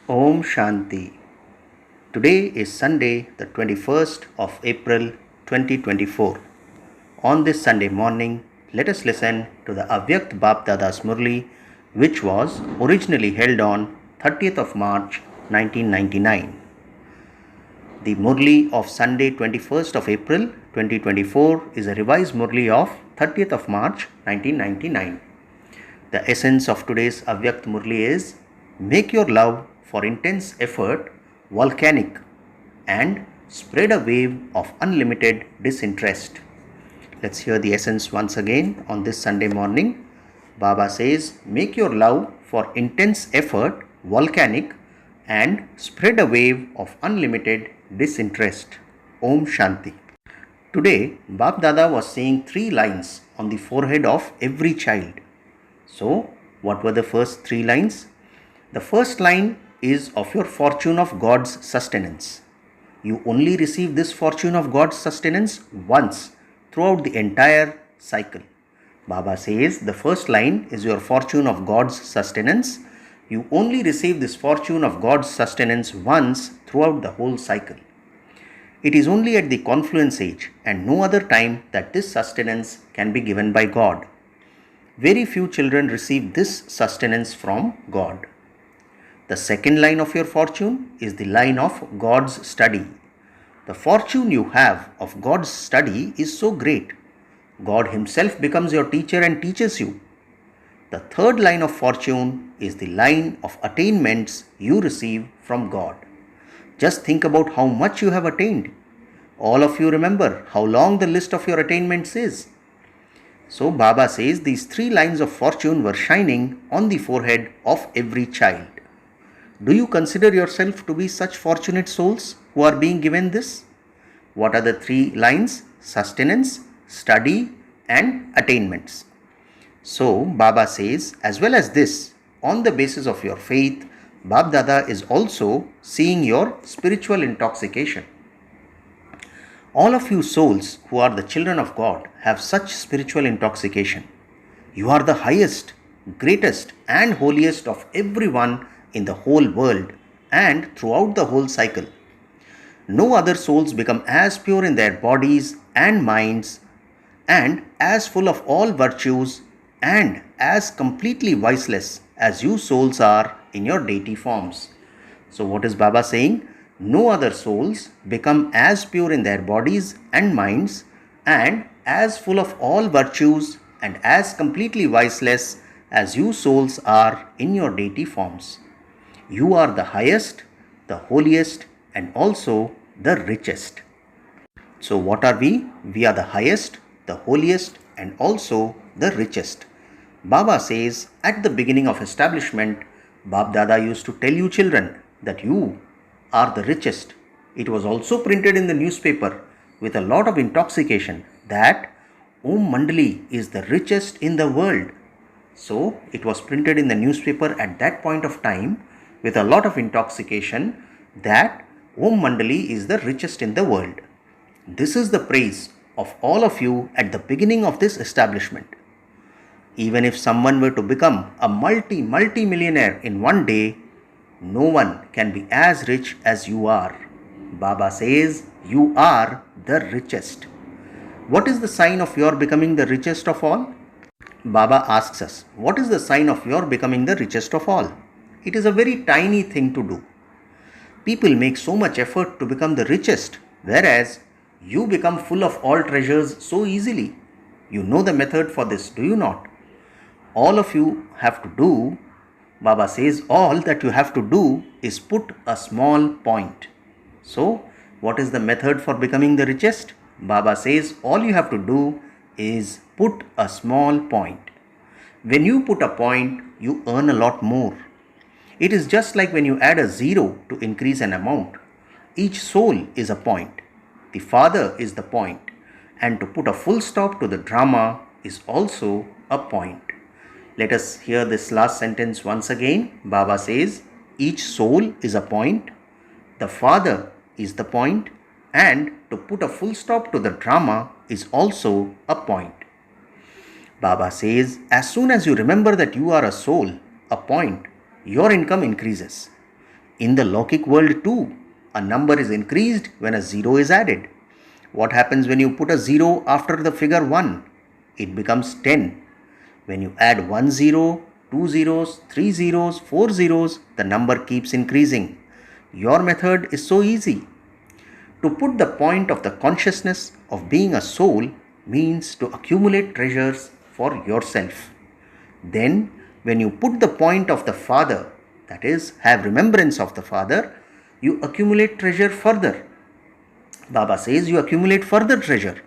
Om Shanti. Today is Sunday, the 21st of April 2024. On this Sunday morning, let us listen to the Avyakta Bap Dada's Murli, which was originally held on 30th of March 1999. The Murli of Sunday 21st of April 2024 is a revised Murli of 30th of March 1999. The essence of today's Avyakta Murli is: make your love for intense effort volcanic and spread a wave of unlimited disinterest. Let's hear the essence once again on this Sunday morning. Baba says, make your love for intense effort volcanic and spread a wave of unlimited disinterest. Om Shanti. Today, Bap Dada was saying 3 lines on the forehead of every child. So, what were the first 3 lines? The first line is of your fortune of God's sustenance. You only receive this fortune of God's sustenance once throughout the entire cycle. Baba says the first line is your fortune of God's sustenance. You only receive this fortune of God's sustenance once throughout the whole cycle. It is only at the confluence age and no other time that this sustenance can be given by God. Very few children receive this sustenance from God. The second line of your fortune is the line of God's study. The fortune you have of God's study is so great. God Himself becomes your teacher and teaches you. The third line of fortune is the line of attainments you receive from God. Just think about how much you have attained. All of you remember how long the list of your attainments is. So Baba says these 3 lines of fortune were shining on the forehead of every child. Do you consider yourself to be such fortunate souls who are being given this? What are the 3 lines? Sustenance, study and attainments. So Baba says, as well as this, on the basis of your faith, Bap Dada is also seeing your spiritual intoxication. All of you souls who are the children of God have such spiritual intoxication. You are the highest, greatest and holiest of everyone in the whole world and throughout the whole cycle. No other souls become as pure in their bodies and minds and as full of all virtues and as completely viceless as you souls are in your deity forms. So what is Baba saying? No other souls become as pure in their bodies and minds and as full of all virtues and as completely viceless as you souls are in your deity forms. You are the highest, the holiest and also the richest. So what are we? We are the highest, the holiest and also the richest. Baba says at the beginning of establishment, Bap Dada used to tell you children that you are the richest. It was also printed in the newspaper with a lot of intoxication that Om Mandali is the richest in the world. So it was printed in the newspaper at that point of time with a lot of intoxication that Om Mandali is the richest in the world. This is the praise of all of you at the beginning of this establishment. Even if someone were to become a multi-millionaire in one day, no one can be as rich as you are. Baba says you are the richest. What is the sign of your becoming the richest of all? Baba asks us, what is the sign of your becoming the richest of all? It is a very tiny thing to do. People make so much effort to become the richest, whereas you become full of all treasures so easily. You know the method for this, do you not? All of you have to do, Baba says, all that you have to do is put a small point. So, what is the method for becoming the richest? Baba says, all you have to do is put a small point. When you put a point, you earn a lot more. It is just like when you add a 0 to increase an amount. Each soul is a point. The Father is the point. And to put a full stop to the drama is also a point. Let us hear this last sentence once again. Baba says, each soul is a point. The Father is the point. And to put a full stop to the drama is also a point. Baba says, as soon as you remember that you are a soul, a point, your income increases. In the Lokik world too, a number is increased when a 0 is added. What happens when you put a 0 after the figure 1? It becomes 10. When you add 1 0, 2 zeros, 3 zeros, 4 zeros, the number keeps increasing. Your method is so easy. To put the point of the consciousness of being a soul means to accumulate treasures for yourself. Then, when you put the point of the Father, that is, have remembrance of the Father, you accumulate treasure further. Baba says you accumulate further treasure.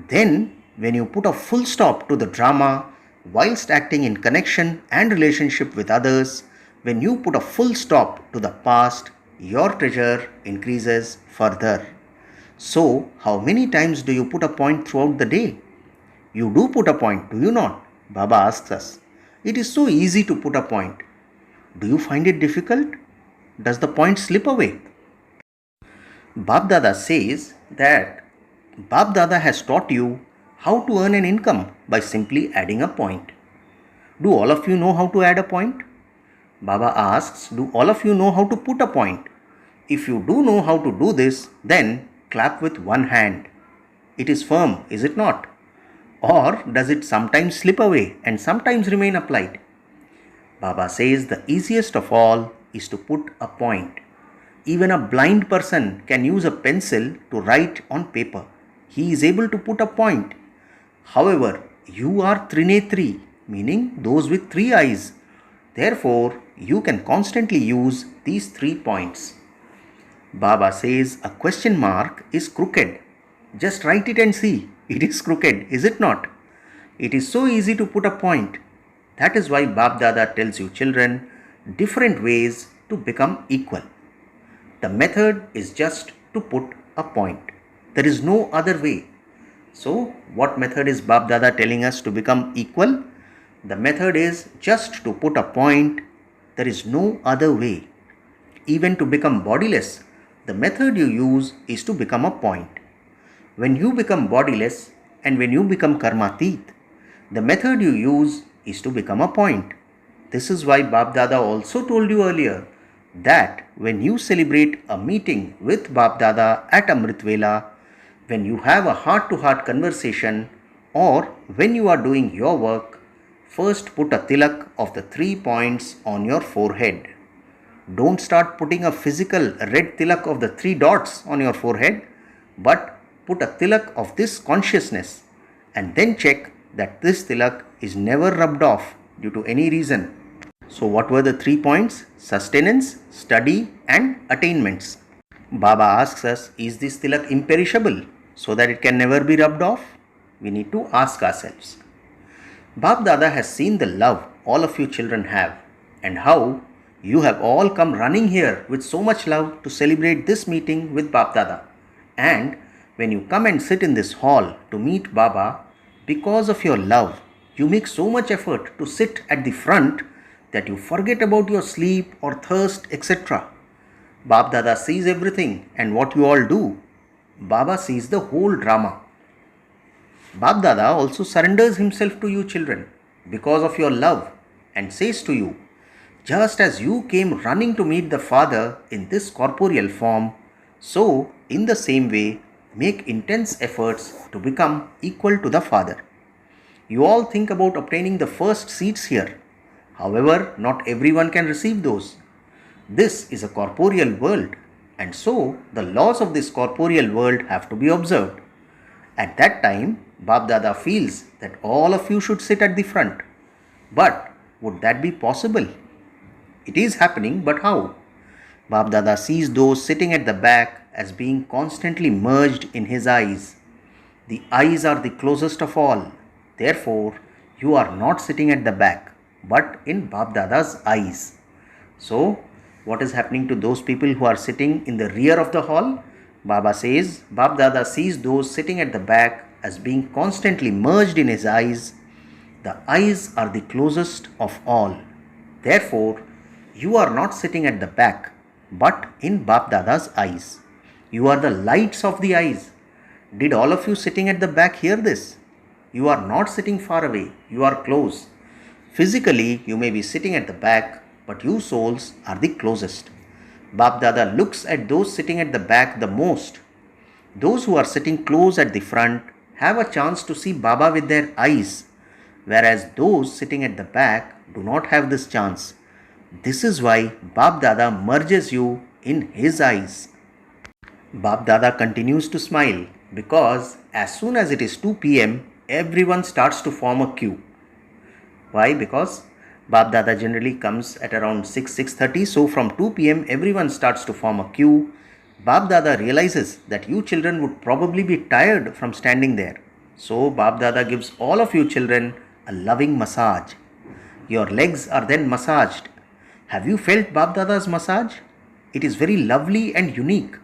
Then, when you put a full stop to the drama whilst acting in connection and relationship with others, when you put a full stop to the past, your treasure increases further. So, how many times do you put a point throughout the day? You do put a point, do you not? Baba asks us. It is so easy to put a point. Do you find it difficult? Does the point slip away? Bab Dada says that Bab Dada has taught you how to earn an income by simply adding a point. Do all of you know how to add a point? Baba asks, do all of you know how to put a point? If you do know how to do this, then clap with one hand. It is firm, is it not? Or does it sometimes slip away and sometimes remain applied? Baba says the easiest of all is to put a point. Even a blind person can use a pencil to write on paper. He is able to put a point. However, you are trinetri, meaning those with 3 eyes. Therefore, you can constantly use these 3 points. Baba says a question mark is crooked. Just write it and see. It is crooked, is it not? It is so easy to put a point. That is why Bab Dada tells you children different ways to become equal. The method is just to put a point. There is no other way. So, what method is Bab Dada telling us to become equal? The method is just to put a point. There is no other way. Even to become bodiless, the method you use is to become a point. When you become bodiless and when you become karmatit, the method you use is to become a point. This is why Bab Dada also told you earlier that when you celebrate a meeting with Bab Dada at Amrit Vela, when you have a heart-to-heart conversation or when you are doing your work, first put a tilak of the 3 points on your forehead. Don't start putting a physical red tilak of the 3 dots on your forehead, but put a tilak of this consciousness and then check that this tilak is never rubbed off due to any reason. So what were the 3 points? Sustenance, study and attainments. Baba asks us, is this tilak imperishable so that it can never be rubbed off? We need to ask ourselves. Bab Dada has seen the love all of you children have and how you have all come running here with so much love to celebrate this meeting with Bab Dada. And when you come and sit in this hall to meet Baba, because of your love, you make so much effort to sit at the front that you forget about your sleep or thirst, etc. Bab Dada sees everything and what you all do. Baba sees the whole drama. Bab Dada also surrenders himself to you children because of your love and says to you, just as you came running to meet the Father in this corporeal form, so in the same way, make intense efforts to become equal to the Father. You all think about obtaining the first seats here. However, not everyone can receive those. This is a corporeal world, and so the laws of this corporeal world have to be observed. At that time, Bab Dada feels that all of you should sit at the front. But would that be possible? It is happening, but how? Bab Dada sees those sitting at the back as being constantly merged in his eyes. The eyes are the closest of all. Therefore, you are not sitting at the back, but in Bab Dada's eyes. So, what is happening to those people who are sitting in the rear of the hall? Baba says, Bab Dada sees those sitting at the back as being constantly merged in his eyes. The eyes are the closest of all. Therefore, you are not sitting at the back, but in Bab Dada's eyes. You are the lights of the eyes. Did all of you sitting at the back hear this? You are not sitting far away, you are close. Physically, you may be sitting at the back, but you souls are the closest. Bap Dada looks at those sitting at the back the most. Those who are sitting close at the front have a chance to see Baba with their eyes, whereas those sitting at the back do not have this chance. This is why Bap Dada merges you in his eyes. Bap Dada continues to smile because as soon as it is 2 pm, everyone starts to form a queue. Why? Because Bap Dada generally comes at around 6:30, so from 2 pm everyone starts to form a queue. Bap Dada realizes that you children would probably be tired from standing there. So Bap Dada gives all of you children a loving massage. Your legs are then massaged. Have you felt Bap Dada's massage? It is very lovely and unique.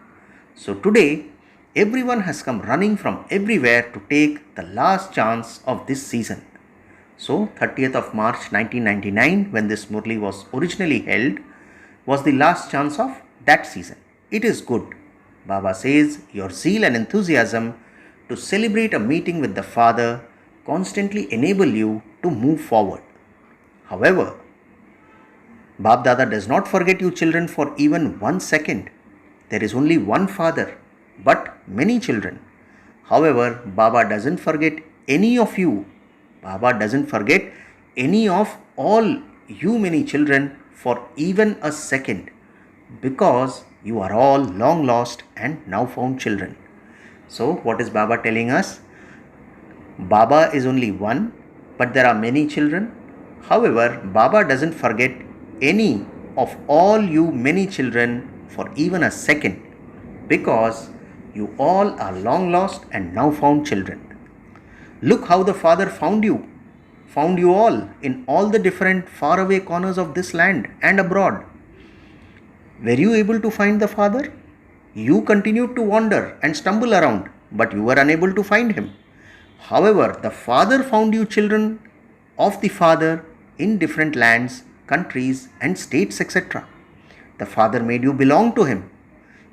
So today, everyone has come running from everywhere to take the last chance of this season. So 30th of March 1999, when this Murli was originally held, was the last chance of that season. It is good. Baba says your zeal and enthusiasm to celebrate a meeting with the Father constantly enable you to move forward. However, Bap Dada does not forget you children for even 1 second. There is only one Father, but many children. However, Baba doesn't forget any of you. Baba doesn't forget any of all you many children for even a second, because you are all long lost and now found children. So, what is Baba telling us? Baba is only one, but there are many children. However, Baba doesn't forget any of all you many children for even a second, because you all are long lost and now found children. Look how the Father found you all in all the different faraway corners of this land and abroad. Were you able to find the Father? You continued to wander and stumble around, but you were unable to find him. However, the Father found you children of the Father in different lands, countries and states, etc. The Father made you belong to him.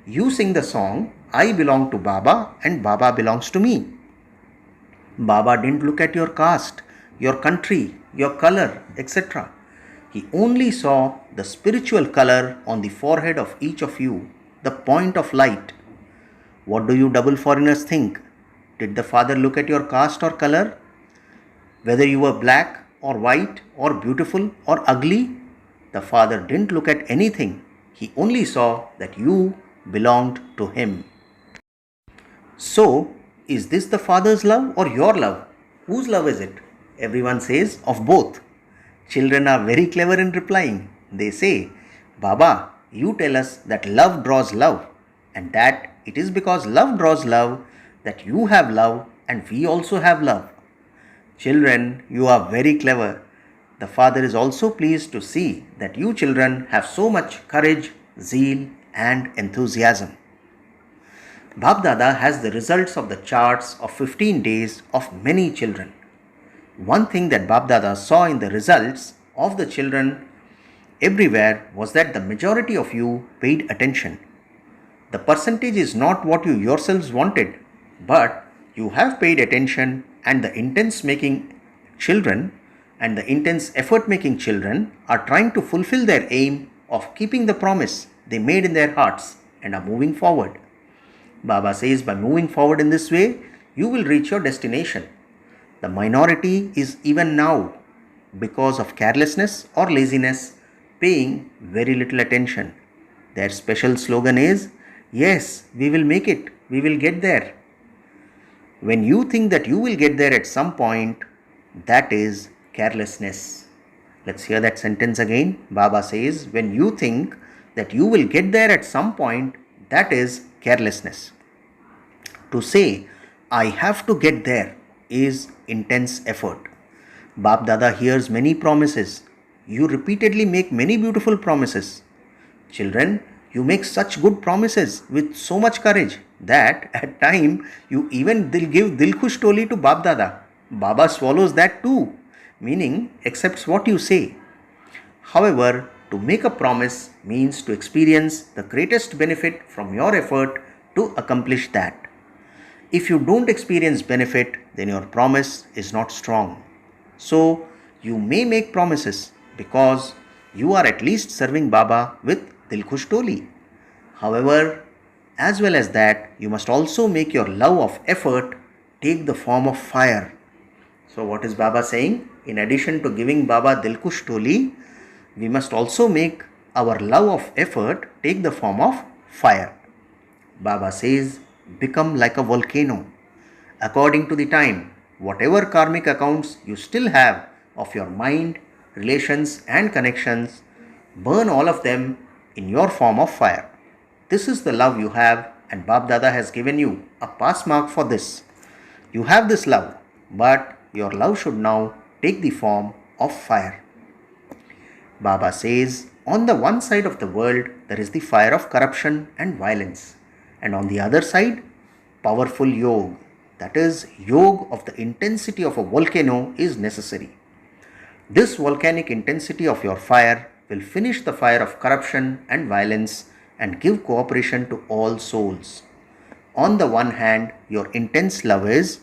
You sing the song, I belong to Baba and Baba belongs to me. Baba didn't look at your caste, your country, your color, etc. He only saw the spiritual color on the forehead of each of you, the point of light. What do you double foreigners think? Did the Father look at your caste or color? Whether you were black or white or beautiful or ugly? The Father didn't look at anything. He only saw that you belonged to him. So, is this the Father's love or your love? Whose love is it? Everyone says of both. Children are very clever in replying. They say, Baba, you tell us that love draws love, and that it is because love draws love that you have love and we also have love. Children, you are very clever. The Father is also pleased to see that you children have so much courage, zeal and enthusiasm. Bap Dada has the results of the charts of 15 days of many children. One thing that Bap Dada saw in the results of the children everywhere was that the majority of you paid attention. The percentage is not what you yourselves wanted, but you have paid attention, and the intense effort making children are trying to fulfill their aim of keeping the promise they made in their hearts and are moving forward. Baba says by moving forward in this way, you will reach your destination. The minority is even now, because of carelessness or laziness, paying very little attention. Their special slogan is, yes, we will make it, we will get there. When you think that you will get there at some point, that is carelessness. Let's hear that sentence again. Baba says, when you think that you will get there at some point, that is carelessness. To say, I have to get there, is intense effort. Bap Dada hears many promises. You repeatedly make many beautiful promises. Children, you make such good promises with so much courage that at time you even give Dilkhush Toli to Bap Dada. Baba swallows that too, meaning accepts what you say. However, to make a promise means to experience the greatest benefit from your effort to accomplish that. If you don't experience benefit, then your promise is not strong. So, you may make promises because you are at least serving Baba with Dilkhush Toli. However, as well as that, you must also make your love of effort take the form of fire. So what is Baba saying? In addition to giving Baba Dilkush Toli, we must also make our love of effort take the form of fire. Baba says, become like a volcano. According to the time, whatever karmic accounts you still have of your mind, relations and connections, burn all of them in your form of fire. This is the love you have, and Bab Dada has given you a pass mark for this. You have this love, but your love should now take the form of fire. Baba says, on the one side of the world, there is the fire of corruption and violence, and on the other side, powerful yoga. That is, yoga of the intensity of a volcano is necessary. This volcanic intensity of your fire will finish the fire of corruption and violence and give cooperation to all souls. On the one hand, your intense love is,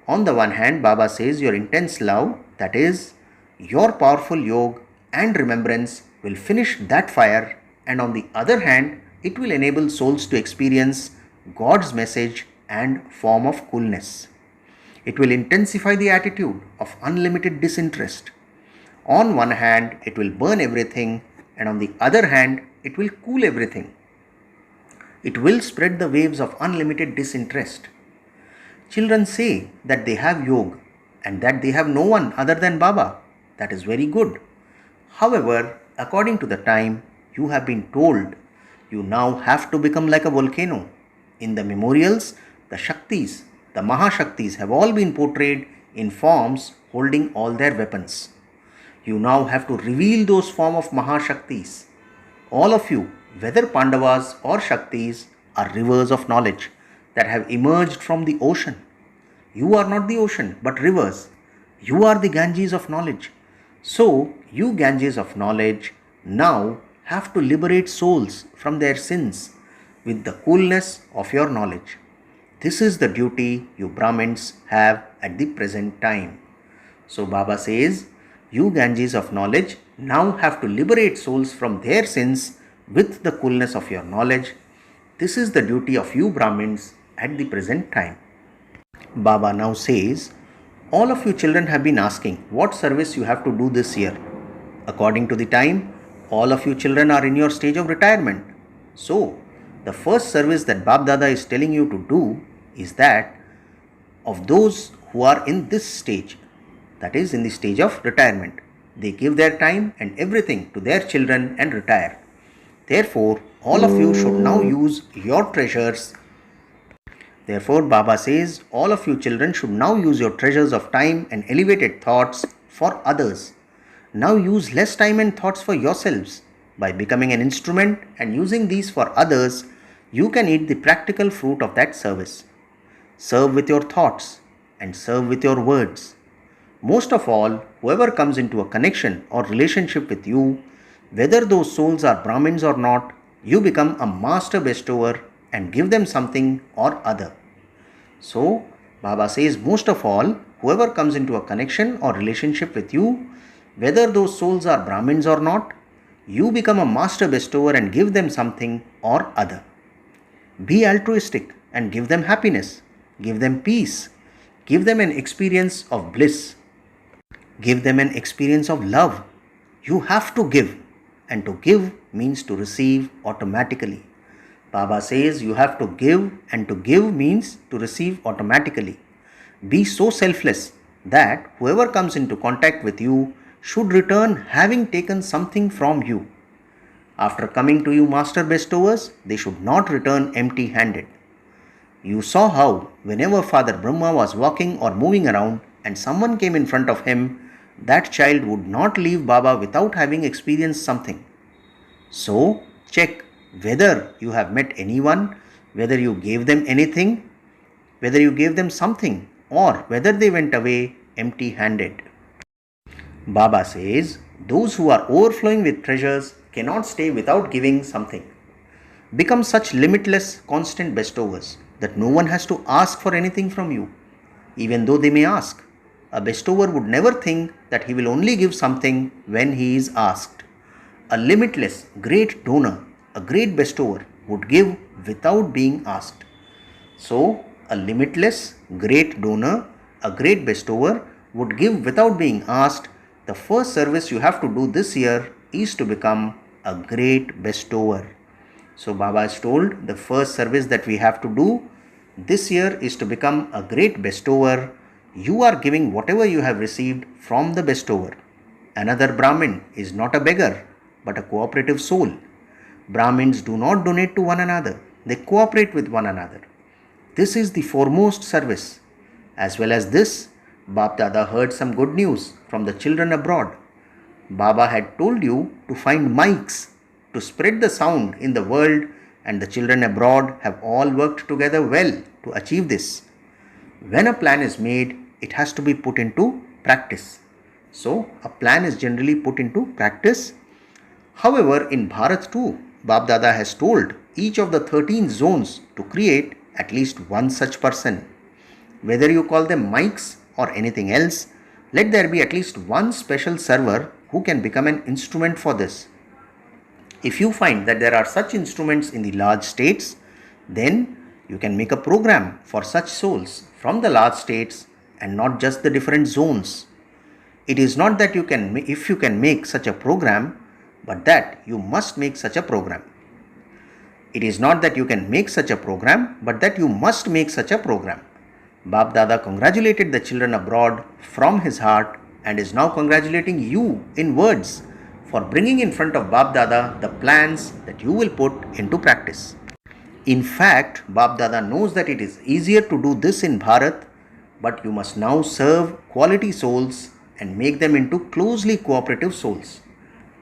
Baba says your intense love, that is, your powerful yoga and remembrance will finish that fire, and on the other hand, it will enable souls to experience God's message and form of coolness. It will intensify the attitude of unlimited disinterest. On one hand, it will burn everything, and on the other hand, it will cool everything. It will spread the waves of unlimited disinterest. Children say that they have yoga and that they have no one other than Baba. That is very good. However, according to the time, you have been told you now have to become like a volcano. In the memorials, the Shaktis, the Mahashaktis have all been portrayed in forms holding all their weapons. You now have to reveal those forms of Mahashaktis. All of you, whether Pandavas or Shaktis, are rivers of knowledge that have emerged from the ocean. You are not the ocean, but rivers. You are the Ganges of knowledge. So, you Ganges of knowledge now have to liberate souls from their sins with the coolness of your knowledge. This is the duty you Brahmins have at the present time. So Baba says, you Ganges of knowledge now have to liberate souls from their sins with the coolness of your knowledge. This is the duty of you Brahmins at the present time. Baba now says, all of you children have been asking what service you have to do this year. According to the time, all of you children are in your stage of retirement. So, the first service that Bab Dada is telling you to do is that of those who are in this stage, that is in the stage of retirement. They give their time and everything to their children and retire. Therefore, all of you should now use your treasures. Therefore, Baba says, all of you children should now use your treasures of time and elevated thoughts for others. Now use less time and thoughts for yourselves. By becoming an instrument and using these for others, you can eat the practical fruit of that service. Serve with your thoughts and serve with your words. Most of all, whoever comes into a connection or relationship with you, whether those souls are Brahmins or not, you become a master bestower and give them something or other. So, Baba says, most of all, whoever comes into a connection or relationship with you, whether those souls are Brahmins or not, you become a master bestower and give them something or other. Be altruistic and give them happiness, give them peace, give them an experience of bliss, give them an experience of love. You have to give, and to give means to receive automatically. Baba says you have to give, and to give means to receive automatically. Be so selfless that whoever comes into contact with you should return having taken something from you. After coming to you master bestowers, they should not return empty-handed. You saw how whenever Father Brahma was walking or moving around and someone came in front of him, that child would not leave Baba without having experienced something. So, check whether you have met anyone, whether you gave them anything, whether you gave them something, or whether they went away empty-handed. Baba says, those who are overflowing with treasures cannot stay without giving something. Become such limitless, constant bestowers that no one has to ask for anything from you, even though they may ask. A bestower would never think that he will only give something when he is asked. A limitless, great donor, a great bestower, would give without being asked. So, a limitless, great donor, a great bestower would give without being asked. The first service you have to do this year is to become a great bestower. So, Baba has told the first service that we have to do this year is to become a great bestower. You are giving whatever you have received from the bestower. Another Brahmin is not a beggar but a cooperative soul. Brahmins do not donate to one another, they cooperate with one another. This is the foremost service. As well as this, Bap Dada heard some good news from the children abroad. Baba had told you to find mics to spread the sound in the world, and the children abroad have all worked together well to achieve this. When a plan is made, it has to be put into practice. So, a plan is generally put into practice. However, in Bharat too, Bap Dada has told each of the 13 zones to create at least one such person. Whether you call them mics or anything else, let there be at least one special server who can become an instrument for this. If you find that there are such instruments in the large states, then you can make a program for such souls from the large states and not just the different zones. It is not that if you can make such a program, but that you must make such a program. It is not that you can make such a program, but that you must make such a program. Bap Dada congratulated the children abroad from his heart and is now congratulating you in words for bringing in front of Bap Dada the plans that you will put into practice. In fact, Bap Dada knows that it is easier to do this in Bharat, but you must now serve quality souls and make them into closely cooperative souls.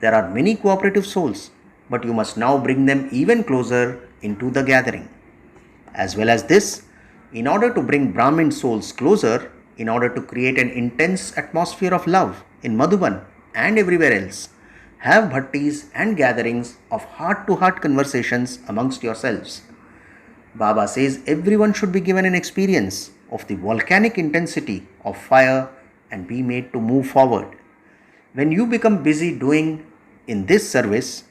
There are many cooperative souls, but you must now bring them even closer into the gathering. As well as this, in order to bring Brahmin souls closer, in order to create an intense atmosphere of love in Madhuban and everywhere else, have bhattis and gatherings of heart-to-heart conversations amongst yourselves. Baba says everyone should be given an experience of the volcanic intensity of fire and be made to move forward. When you become busy doing in this service,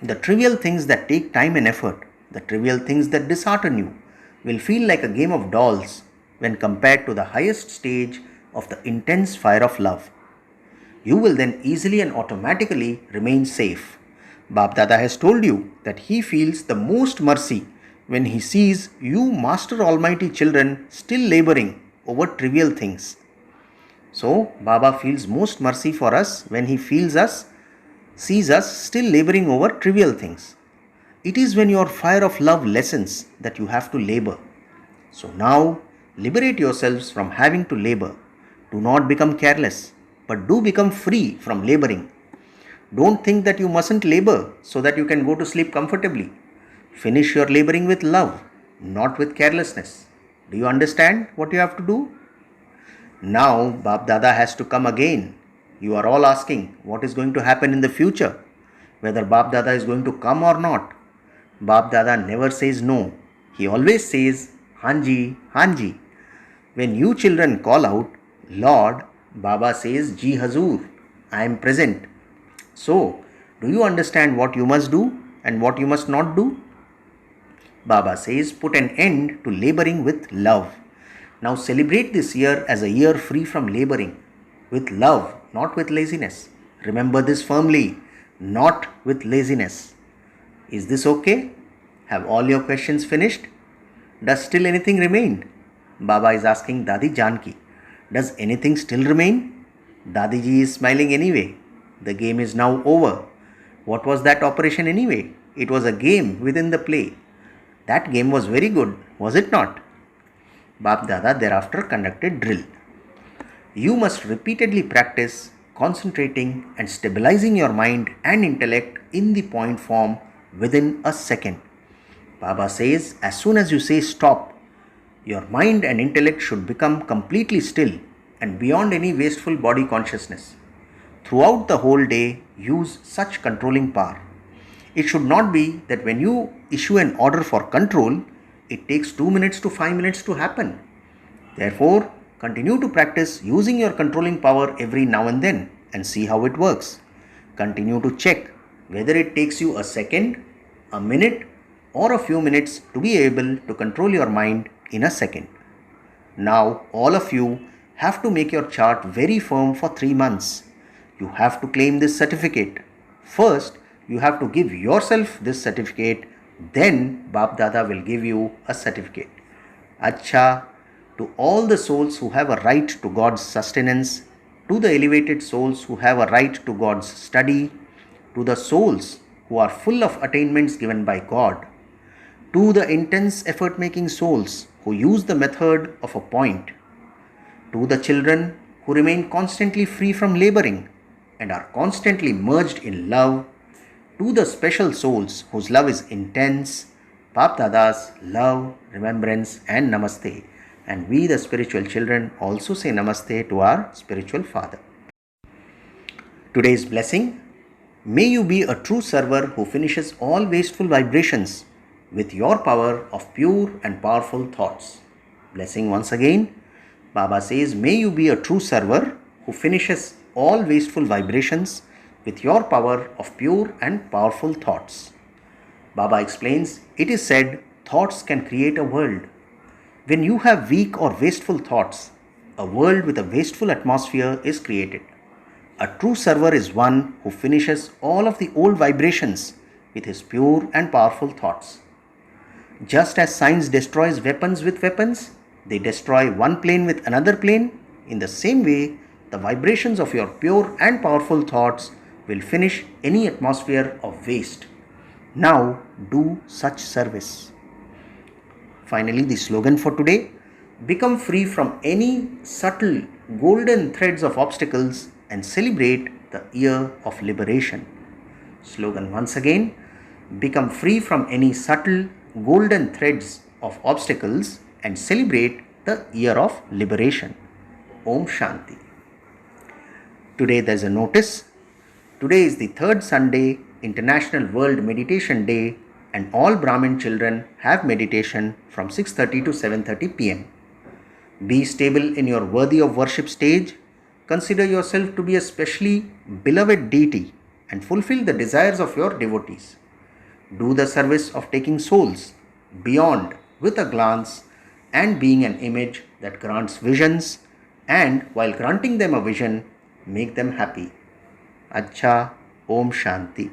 the trivial things that take time and effort, the trivial things that dishearten you, will feel like a game of dolls when compared to the highest stage of the intense fire of love. You will then easily and automatically remain safe. Bap Dada has told you that he feels the most mercy when he sees you Master Almighty children still laboring over trivial things. So, Baba feels most mercy for us when he sees us still laboring over trivial things. It is when your fire of love lessens that you have to labor. So now, liberate yourselves from having to labor. Do not become careless, but do become free from laboring. Don't think that you mustn't labor so that you can go to sleep comfortably. Finish your laboring with love, not with carelessness. Do you understand what you have to do? Now, Bap Dada has to come again. You are all asking what is going to happen in the future, whether Bap Dada is going to come or not. Bap Dada never says no. He always says, Hanji, Hanji. When you children call out, Lord, Baba says, Ji Hazur, I am present. So, do you understand what you must do and what you must not do? Baba says, put an end to laboring with love. Now celebrate this year as a year free from laboring, with love, not with laziness. Remember this firmly, not with laziness. Is this okay? Have all your questions finished? Does still anything remain? Baba is asking Dadi Janki. Does anything still remain? Dadiji is smiling anyway. The game is now over. What was that operation anyway? It was a game within the play. That game was very good, was it not? Bap Dada thereafter conducted drill. You must repeatedly practice concentrating and stabilizing your mind and intellect in the point form within a second. Baba says, as soon as you say stop, your mind and intellect should become completely still and beyond any wasteful body consciousness. Throughout the whole day, use such controlling power. It should not be that when you issue an order for control, it takes 2 minutes to 5 minutes to happen. Therefore, continue to practice using your controlling power every now and then and see how it works. Continue to check whether it takes you a second, a minute or a few minutes to be able to control your mind in a second. Now, all of you have to make your chart very firm for 3 months. You have to claim this certificate. First, you have to give yourself this certificate, then Bap Dada will give you a certificate. Acha, to all the souls who have a right to God's sustenance, to the elevated souls who have a right to God's study, to the souls who are full of attainments given by God, to the intense effort-making souls who use the method of a point, to the children who remain constantly free from laboring and are constantly merged in love, to the special souls whose love is intense, Bap Dada's love, remembrance and namaste. And we the spiritual children also say namaste to our spiritual father. Today's blessing: may you be a true server who finishes all wasteful vibrations with your power of pure and powerful thoughts. Blessing once again. Baba says, may you be a true server who finishes all wasteful vibrations with your power of pure and powerful thoughts. Baba explains, it is said, thoughts can create a world. When you have weak or wasteful thoughts, a world with a wasteful atmosphere is created. A true server is one who finishes all of the old vibrations with his pure and powerful thoughts. Just as science destroys weapons with weapons, they destroy one plane with another plane. In the same way, the vibrations of your pure and powerful thoughts will finish any atmosphere of waste. Now, do such service. Finally, the slogan for today: become free from any subtle golden threads of obstacles and celebrate the year of liberation. Slogan once again: become free from any subtle golden threads of obstacles and celebrate the year of liberation. Om Shanti. Today there is a notice. Today is the third Sunday, International World Meditation Day, and all Brahmin children have meditation from 6:30 to 7:30 p.m. Be stable in your worthy of worship stage. Consider yourself to be a specially beloved deity and fulfill the desires of your devotees. Do the service of taking souls beyond with a glance and being an image that grants visions, and while granting them a vision, make them happy. Acha, Om Shanti.